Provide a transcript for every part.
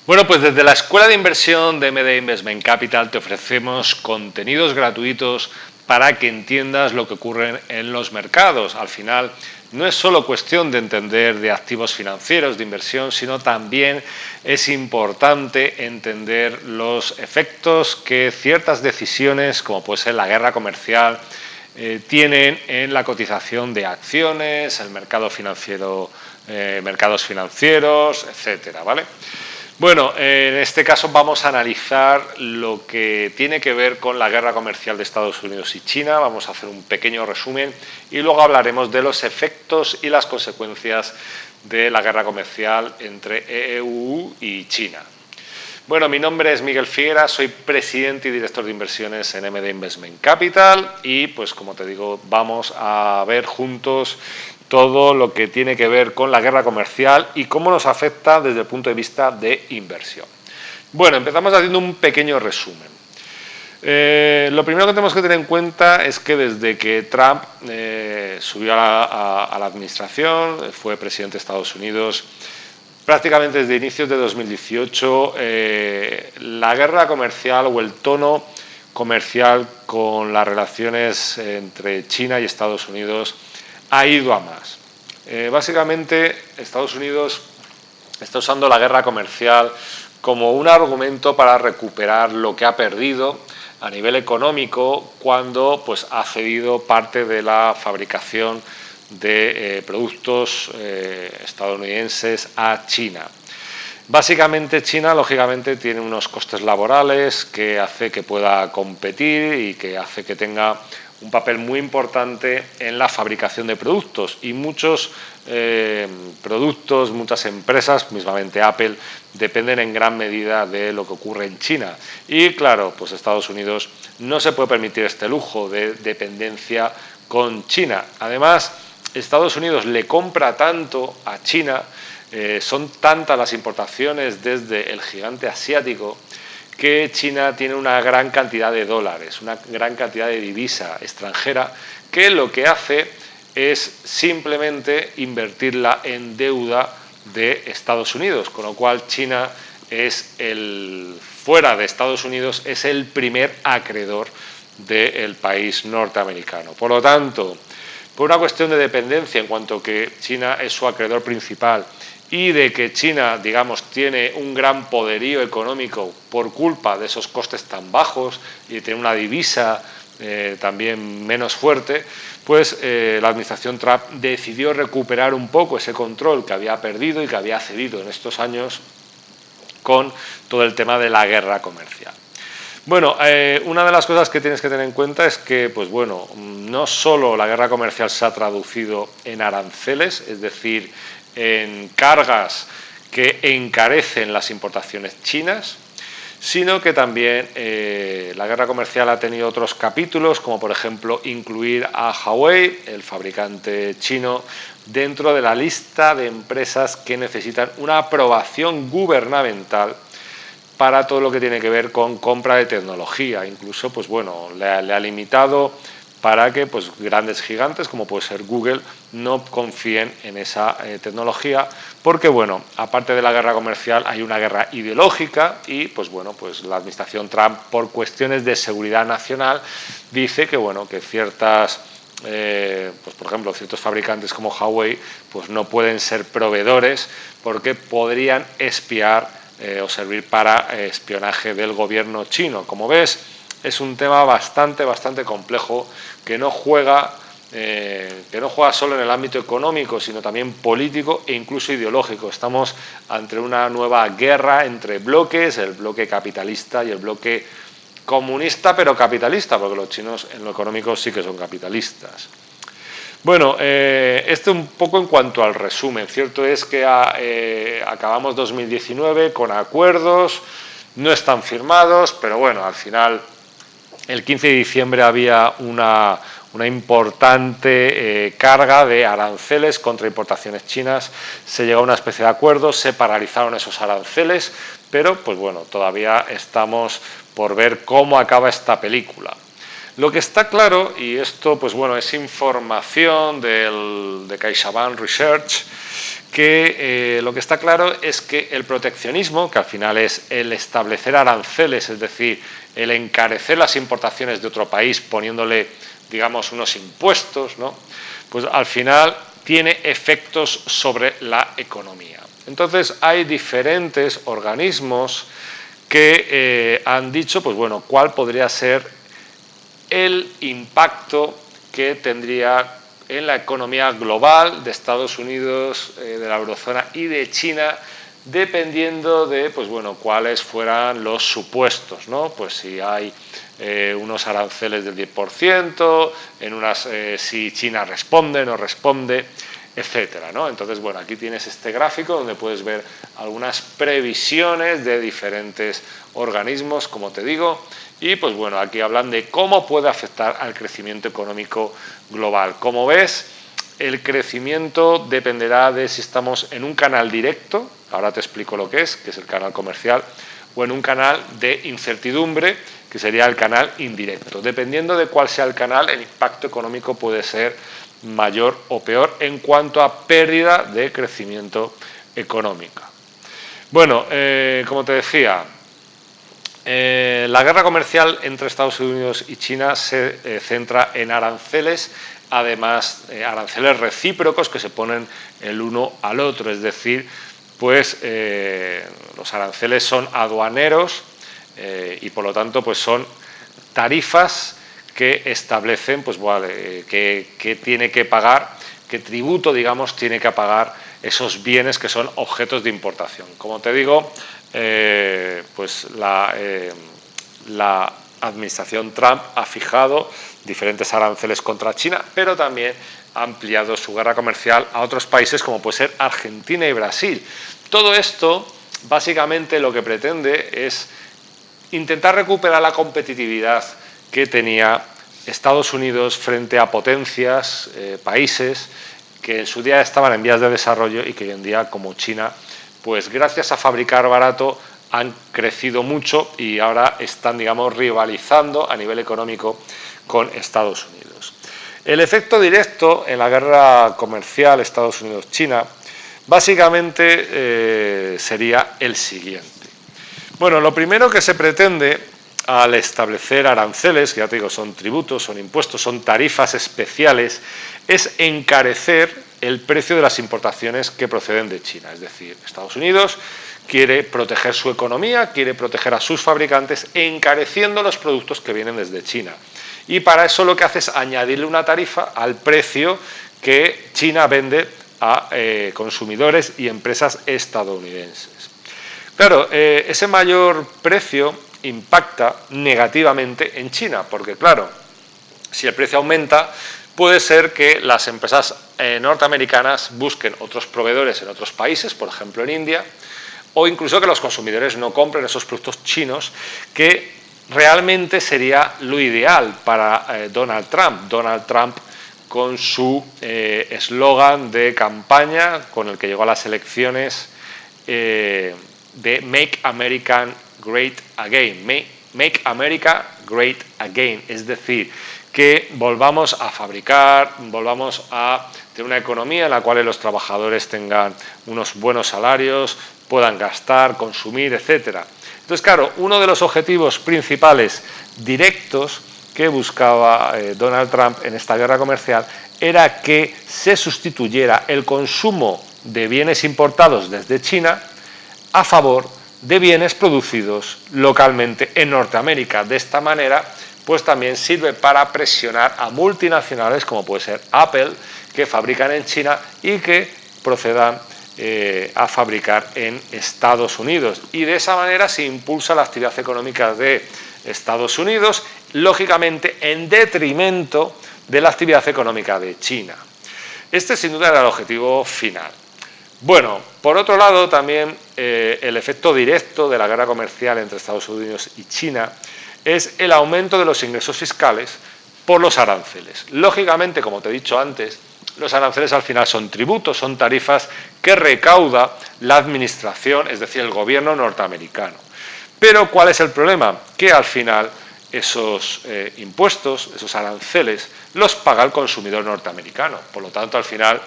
Bueno, pues desde la Escuela de Inversión de MD Investment Capital te ofrecemos contenidos gratuitos para que entiendas lo que ocurre en los mercados. Al final, no es solo cuestión de entender de activos financieros, de inversión, sino también es importante entender los efectos que ciertas decisiones, como puede ser la guerra comercial, tienen en la cotización de acciones, el mercado financiero, mercados financieros, etcétera, ¿vale? Bueno, en este caso vamos a analizar lo que tiene que ver con la guerra comercial de Estados Unidos y China. Vamos a hacer un pequeño resumen y luego hablaremos de los efectos y las consecuencias de la guerra comercial entre EU y China. Bueno, mi nombre es Miguel Figuera, soy presidente y director de inversiones en MD Investment Capital y, pues como te digo, vamos a ver juntos todo lo que tiene que ver con la guerra comercial y cómo nos afecta desde el punto de vista de inversión. Bueno, empezamos haciendo un pequeño resumen. Lo primero que tenemos que tener en cuenta es que desde que Trump subió a la administración, fue presidente de Estados Unidos, prácticamente desde inicios de 2018, la guerra comercial o el tono comercial con las relaciones entre China y Estados Unidos ha ido a más. Básicamente, Estados Unidos está usando la guerra comercial como un argumento para recuperar lo que ha perdido a nivel económico cuando pues, ha cedido parte de la fabricación de productos estadounidenses a China. Básicamente China, lógicamente, tiene unos costes laborales que hace que pueda competir y que hace que tenga un papel muy importante en la fabricación de productos y muchos productos, muchas empresas, mismamente Apple, dependen en gran medida de lo que ocurre en China. Y claro, pues Estados Unidos no se puede permitir este lujo de dependencia con China. Además, Estados Unidos le compra tanto a China, son tantas las importaciones desde el gigante asiático, que China tiene una gran cantidad de dólares, una gran cantidad de divisa extranjera, que lo que hace es simplemente invertirla en deuda de Estados Unidos, con lo cual China es fuera de Estados Unidos, es el primer acreedor del país norteamericano. Por lo tanto, por una cuestión de dependencia en cuanto que China es su acreedor principal y de que China, digamos, tiene un gran poderío económico por culpa de esos costes tan bajos y de tener una divisa también menos fuerte, pues la administración Trump decidió recuperar un poco ese control que había perdido y que había cedido en estos años con todo el tema de la guerra comercial. Bueno, una de las cosas que tienes que tener en cuenta es que, pues bueno, no solo la guerra comercial se ha traducido en aranceles, es decir, en cargas que encarecen las importaciones chinas, sino que también la guerra comercial ha tenido otros capítulos, como por ejemplo incluir a Huawei, el fabricante chino, dentro de la lista de empresas que necesitan una aprobación gubernamental para todo lo que tiene que ver con compra de tecnología. Incluso, pues bueno, le ha limitado para que pues, grandes gigantes, como puede ser Google, no confíen en esa tecnología, porque, bueno, aparte de la guerra comercial, hay una guerra ideológica y, pues bueno, pues la administración Trump, por cuestiones de seguridad nacional, dice que, bueno, que ciertas pues por ejemplo, ciertos fabricantes como Huawei pues no pueden ser proveedores porque podrían espiar o servir para espionaje del gobierno chino. Como ves, es un tema bastante complejo que no juega solo en el ámbito económico, sino también político e incluso ideológico. Estamos ante una nueva guerra entre bloques, el bloque capitalista y el bloque comunista, pero capitalista, porque los chinos en lo económico sí que son capitalistas. Bueno, esto un poco en cuanto al resumen. Cierto es que acabamos 2019 con acuerdos, no están firmados, pero bueno, al final el 15 de diciembre había una importante carga de aranceles contra importaciones chinas. Se llegó a una especie de acuerdo, se paralizaron esos aranceles, pero pues bueno, todavía estamos por ver cómo acaba esta película. Lo que está claro, y esto pues bueno, es información de CaixaBank Research, que lo que está claro es que el proteccionismo, que al final es el establecer aranceles, es decir, el encarecer las importaciones de otro país poniéndole, digamos, unos impuestos, ¿no? Pues al final tiene efectos sobre la economía. Entonces hay diferentes organismos que han dicho, pues bueno, cuál podría ser el impacto que tendría en la economía global de Estados Unidos, de la eurozona y de China, dependiendo de, pues bueno, cuáles fueran los supuestos, ¿no? Pues si hay unos aranceles del 10%, si China responde, no responde, etcétera, ¿no? Entonces, bueno, aquí tienes este gráfico donde puedes ver algunas previsiones de diferentes organismos, como te digo, y pues bueno, aquí hablan de cómo puede afectar al crecimiento económico global. Como ves, el crecimiento dependerá de si estamos en un canal directo, ahora te explico lo que es el canal comercial, o en un canal de incertidumbre, que sería el canal indirecto. Dependiendo de cuál sea el canal, el impacto económico puede ser mayor o peor en cuanto a pérdida de crecimiento económico. Bueno, como te decía, la guerra comercial entre Estados Unidos y China se centra en aranceles, además aranceles recíprocos que se ponen el uno al otro, es decir, pues los aranceles son aduaneros y por lo tanto pues son tarifas que establecen pues vale, que tiene que pagar, qué tributo digamos tiene que pagar esos bienes que son objetos de importación. Como te digo, pues la administración Trump ha fijado diferentes aranceles contra China, pero también ha ampliado su guerra comercial a otros países como puede ser Argentina y Brasil. Todo esto básicamente lo que pretende es intentar recuperar la competitividad que tenía Estados Unidos frente a potencias, países que en su día estaban en vías de desarrollo y que hoy en día, como China, pues gracias a fabricar barato han crecido mucho y ahora están, digamos, rivalizando a nivel económico con Estados Unidos. El efecto directo en la guerra comercial Estados Unidos-China básicamente sería el siguiente. Bueno, lo primero que se pretende al establecer aranceles, que ya te digo, son tributos, son impuestos, son tarifas especiales, es encarecer el precio de las importaciones que proceden de China. Es decir, Estados Unidos quiere proteger su economía, quiere proteger a sus fabricantes, encareciendo los productos que vienen desde China. Y para eso lo que hace es añadirle una tarifa al precio que China vende a consumidores y empresas estadounidenses. Claro, ese mayor precio impacta negativamente en China, porque claro, si el precio aumenta, puede ser que las empresas norteamericanas busquen otros proveedores en otros países, por ejemplo en India, o incluso que los consumidores no compren esos productos chinos, que realmente sería lo ideal para Donald Trump. Donald Trump, con su eslogan de campaña, con el que llegó a las elecciones, de Make America Great Again, Make America Great Again, es decir, que volvamos a fabricar, volvamos a tener una economía en la cual los trabajadores tengan unos buenos salarios, puedan gastar, consumir, etcétera. Entonces, claro, uno de los objetivos principales directos que buscaba Donald Trump en esta guerra comercial era que se sustituyera el consumo de bienes importados desde China a favor de bienes producidos localmente en Norteamérica. De esta manera, pues también sirve para presionar a multinacionales como puede ser Apple, que fabrican en China y que procedan a fabricar en Estados Unidos. Y de esa manera se impulsa la actividad económica de Estados Unidos, lógicamente en detrimento de la actividad económica de China. Este sin duda era el objetivo final. Bueno, por otro lado también el efecto directo de la guerra comercial entre Estados Unidos y China es el aumento de los ingresos fiscales por los aranceles. Lógicamente, como te he dicho antes, los aranceles al final son tributos, son tarifas que recauda la administración, es decir, el gobierno norteamericano. Pero ¿cuál es el problema? Que al final esos impuestos, esos aranceles, los paga el consumidor norteamericano. Por lo tanto, al final,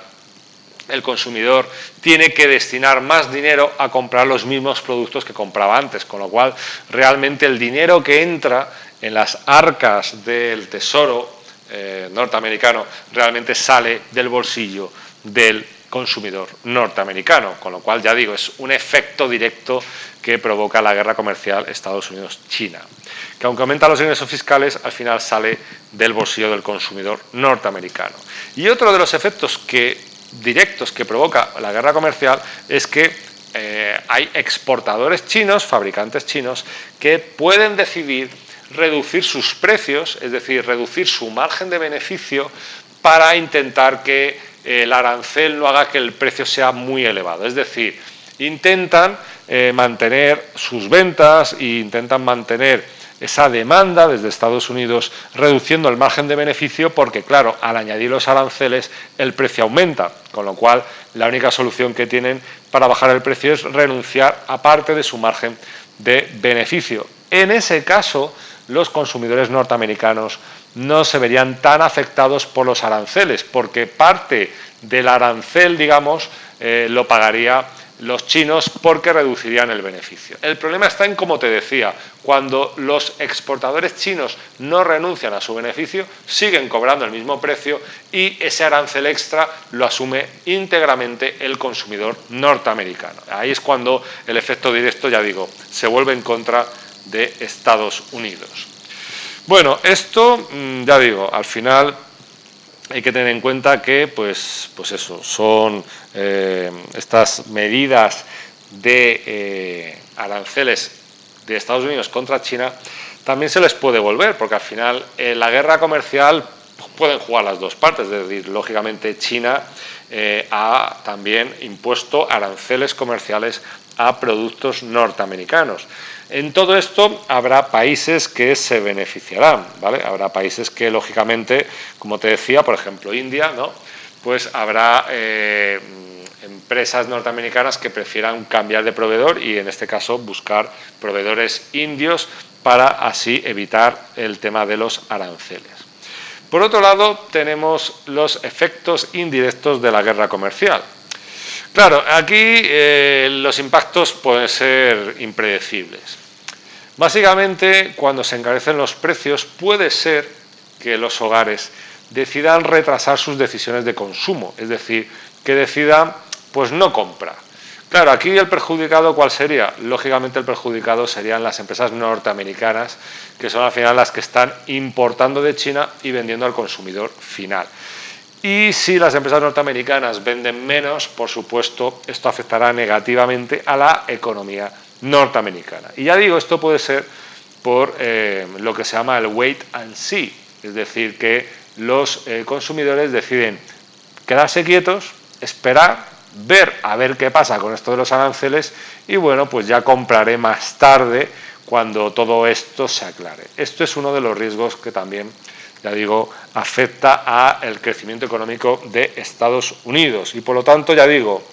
el consumidor tiene que destinar más dinero a comprar los mismos productos que compraba antes, con lo cual realmente el dinero que entra en las arcas del tesoro norteamericano realmente sale del bolsillo del consumidor norteamericano, con lo cual, ya digo, es un efecto directo que provoca la guerra comercial Estados Unidos-China, que aunque aumenta los ingresos fiscales, al final sale del bolsillo del consumidor norteamericano. Y otro de los efectos directos que provoca la guerra comercial es que hay exportadores chinos, fabricantes chinos, que pueden decidir reducir sus precios, es decir, reducir su margen de beneficio para intentar que el arancel no haga que el precio sea muy elevado. Es decir, intentan mantener sus ventas e intentan mantener esa demanda desde Estados Unidos, reduciendo el margen de beneficio porque, claro, al añadir los aranceles el precio aumenta, con lo cual la única solución que tienen para bajar el precio es renunciar a parte de su margen de beneficio. En ese caso, los consumidores norteamericanos no se verían tan afectados por los aranceles, porque parte del arancel, digamos, lo pagaría los chinos porque reducirían el beneficio. El problema está en, como te decía, cuando los exportadores chinos no renuncian a su beneficio, siguen cobrando el mismo precio y ese arancel extra lo asume íntegramente el consumidor norteamericano. Ahí es cuando el efecto directo, ya digo, se vuelve en contra de Estados Unidos. Bueno, esto, ya digo, al final hay que tener en cuenta que, pues eso, son estas medidas de aranceles de Estados Unidos contra China, también se les puede volver, porque al final la guerra comercial pueden jugar las dos partes, es decir, lógicamente China ha también impuesto aranceles comerciales a productos norteamericanos. En todo esto habrá países que se beneficiarán, ¿vale? Habrá países que, lógicamente, como te decía, por ejemplo, India, ¿no? Pues habrá empresas norteamericanas que prefieran cambiar de proveedor y, en este caso, buscar proveedores indios para así evitar el tema de los aranceles. Por otro lado, tenemos los efectos indirectos de la guerra comercial. Claro, aquí los impactos pueden ser impredecibles. Básicamente, cuando se encarecen los precios, puede ser que los hogares decidan retrasar sus decisiones de consumo, es decir, que decidan pues no comprar. Claro, aquí el perjudicado, ¿cuál sería? Lógicamente el perjudicado serían las empresas norteamericanas, que son al final las que están importando de China y vendiendo al consumidor final. Y si las empresas norteamericanas venden menos, por supuesto, esto afectará negativamente a la economía norteamericana. Y ya digo, esto puede ser por lo que se llama el wait and see, es decir, que los consumidores deciden quedarse quietos, esperar, ver a ver qué pasa con esto de los aranceles y bueno, pues ya compraré más tarde cuando todo esto se aclare. Esto es uno de los riesgos que también, ya digo, afecta al crecimiento económico de Estados Unidos y por lo tanto, ya digo,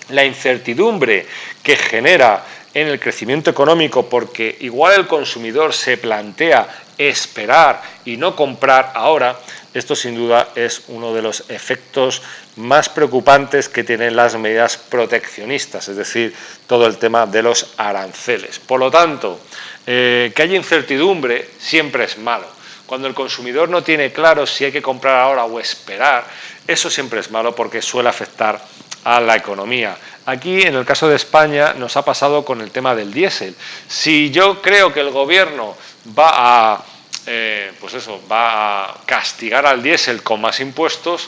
la incertidumbre que genera en el crecimiento económico, porque igual el consumidor se plantea esperar y no comprar ahora, esto sin duda es uno de los efectos más preocupantes que tienen las medidas proteccionistas, es decir, todo el tema de los aranceles. Por lo tanto, que haya incertidumbre siempre es malo. Cuando el consumidor no tiene claro si hay que comprar ahora o esperar, eso siempre es malo porque suele afectar a la economía. Aquí, en el caso de España, nos ha pasado con el tema del diésel. Si yo creo que el gobierno va a castigar al diésel con más impuestos,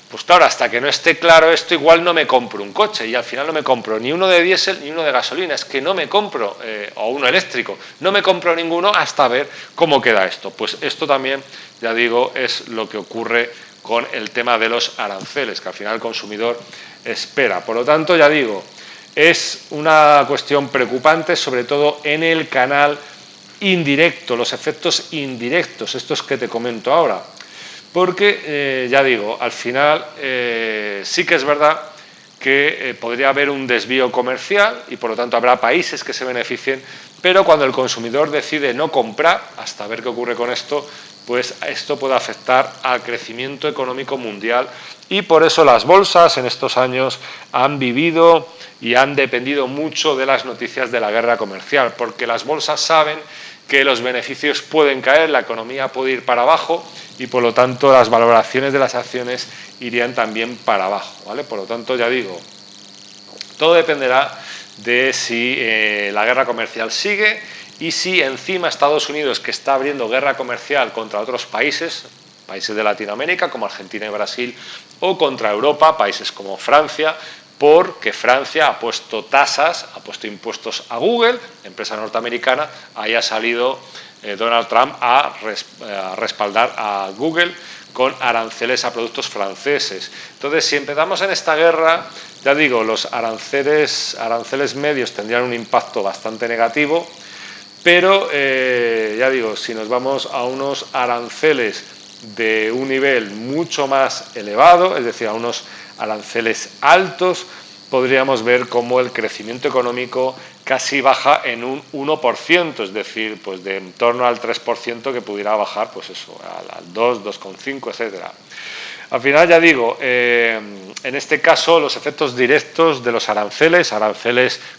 pues claro, hasta que no esté claro esto, igual no me compro un coche y al final no me compro ni uno de diésel ni uno de gasolina, es que no me compro, o uno eléctrico, no me compro ninguno hasta ver cómo queda esto. Pues esto también, ya digo, es lo que ocurre con el tema de los aranceles, que al final el consumidor espera. Por lo tanto, ya digo, es una cuestión preocupante, sobre todo en el canal indirecto, los efectos indirectos, estos que te comento ahora. Porque, ya digo, al final sí que es verdad que podría haber un desvío comercial y por lo tanto habrá países que se beneficien, pero cuando el consumidor decide no comprar, hasta ver qué ocurre con esto, pues esto puede afectar al crecimiento económico mundial y por eso las bolsas en estos años han vivido y han dependido mucho de las noticias de la guerra comercial, porque las bolsas saben que los beneficios pueden caer, la economía puede ir para abajo y por lo tanto las valoraciones de las acciones irían también para abajo, ¿vale? Por lo tanto, ya digo, todo dependerá de si la guerra comercial sigue y si encima Estados Unidos, que está abriendo guerra comercial contra otros países de Latinoamérica como Argentina y Brasil, o contra Europa, países como Francia, porque Francia ha puesto tasas, ha puesto impuestos a Google, empresa norteamericana, ahí ha salido Donald Trump a respaldar a Google con aranceles a productos franceses. Entonces, si empezamos en esta guerra, ya digo, los aranceles medios tendrían un impacto bastante negativo, pero ya digo, si nos vamos a unos aranceles de un nivel mucho más elevado, es decir, a unos aranceles altos, podríamos ver cómo el crecimiento económico casi baja en un 1%, es decir, pues de en torno al 3% que pudiera bajar, pues eso, al 2, 2,5, etcétera. Al final, ya digo, en este caso los efectos directos de los aranceles,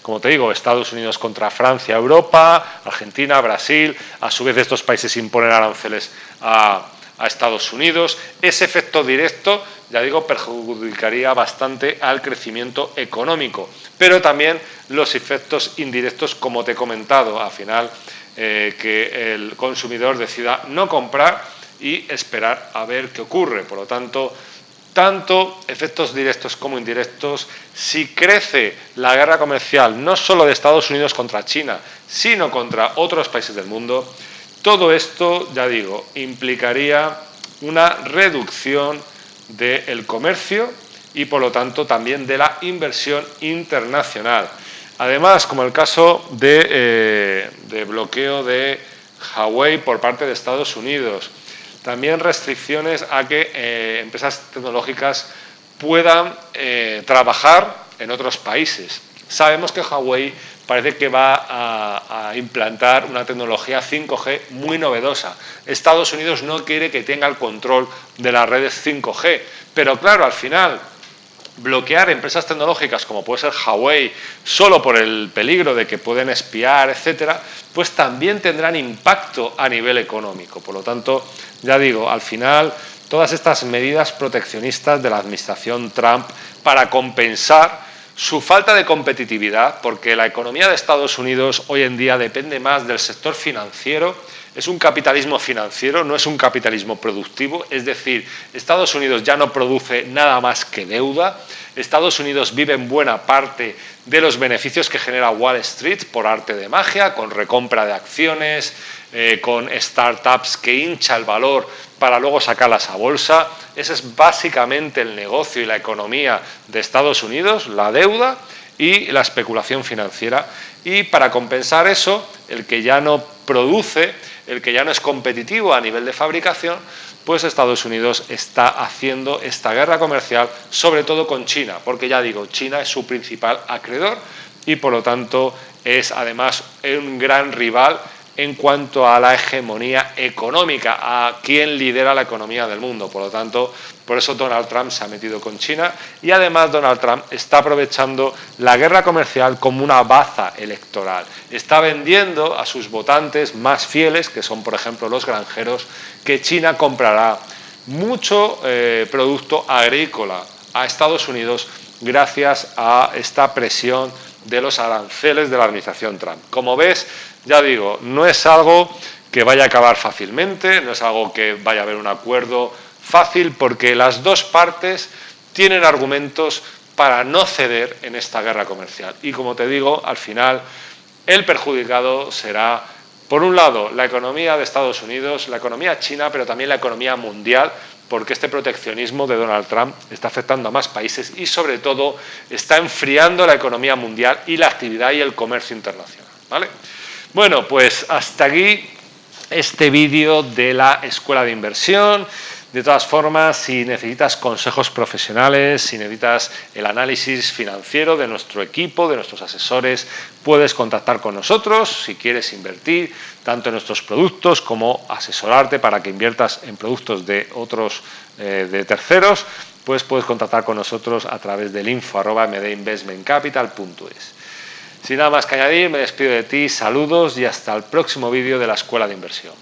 como te digo, Estados Unidos contra Francia, Europa, Argentina, Brasil, a su vez estos países imponen aranceles a Estados Unidos, ese efecto directo, ya digo, perjudicaría bastante al crecimiento económico, pero también los efectos indirectos, como te he comentado, al final que el consumidor decida no comprar y esperar a ver qué ocurre. Por lo tanto, tanto efectos directos como indirectos, si crece la guerra comercial no solo de Estados Unidos contra China, sino contra otros países del mundo, todo esto, ya digo, implicaría una reducción del comercio y, por lo tanto, también de la inversión internacional. Además, como el caso de bloqueo de Huawei por parte de Estados Unidos, también restricciones a que empresas tecnológicas puedan trabajar en otros países. Sabemos que Huawei parece que va a implantar una tecnología 5G muy novedosa. Estados Unidos no quiere que tenga el control de las redes 5G, pero claro, al final bloquear empresas tecnológicas como puede ser Huawei solo por el peligro de que pueden espiar, etcétera, pues también tendrán impacto a nivel económico. Por lo tanto, ya digo, al final todas estas medidas proteccionistas de la administración Trump para compensar su falta de competitividad, porque la economía de Estados Unidos hoy en día depende más del sector financiero, es un capitalismo financiero, no es un capitalismo productivo, es decir, Estados Unidos ya no produce nada más que deuda, Estados Unidos vive en buena parte de los beneficios que genera Wall Street por arte de magia, con recompra de acciones, con startups que hincha el valor para luego sacarlas a bolsa. Ese es básicamente el negocio y la economía de Estados Unidos, la deuda y la especulación financiera. Y para compensar eso, el que ya no produce, el que ya no es competitivo a nivel de fabricación, pues Estados Unidos está haciendo esta guerra comercial, sobre todo con China, porque ya digo, China es su principal acreedor y por lo tanto es además un gran rival en cuanto a la hegemonía económica, a quién lidera la economía del mundo. Por lo tanto, por eso Donald Trump se ha metido con China y además Donald Trump está aprovechando la guerra comercial como una baza electoral. Está vendiendo a sus votantes más fieles, que son por ejemplo los granjeros, que China comprará mucho producto agrícola a Estados Unidos gracias a esta presión de los aranceles de la administración Trump. Como ves, ya digo, no es algo que vaya a acabar fácilmente, no es algo que vaya a haber un acuerdo fácil, porque las dos partes tienen argumentos para no ceder en esta guerra comercial. Y como te digo, al final el perjudicado será, por un lado, la economía de Estados Unidos, la economía china, pero también la economía mundial, porque este proteccionismo de Donald Trump está afectando a más países y, sobre todo, está enfriando la economía mundial y la actividad y el comercio internacional, ¿vale? Bueno, pues hasta aquí este vídeo de la Escuela de Inversión, De todas formas, si necesitas consejos profesionales, si necesitas el análisis financiero de nuestro equipo, de nuestros asesores, puedes contactar con nosotros si quieres invertir tanto en nuestros productos como asesorarte para que inviertas en productos de otros, de terceros, pues puedes contactar con nosotros a través del info@mdinvestmentcapital.es. Sin nada más que añadir, me despido de ti, saludos y hasta el próximo vídeo de la Escuela de Inversión.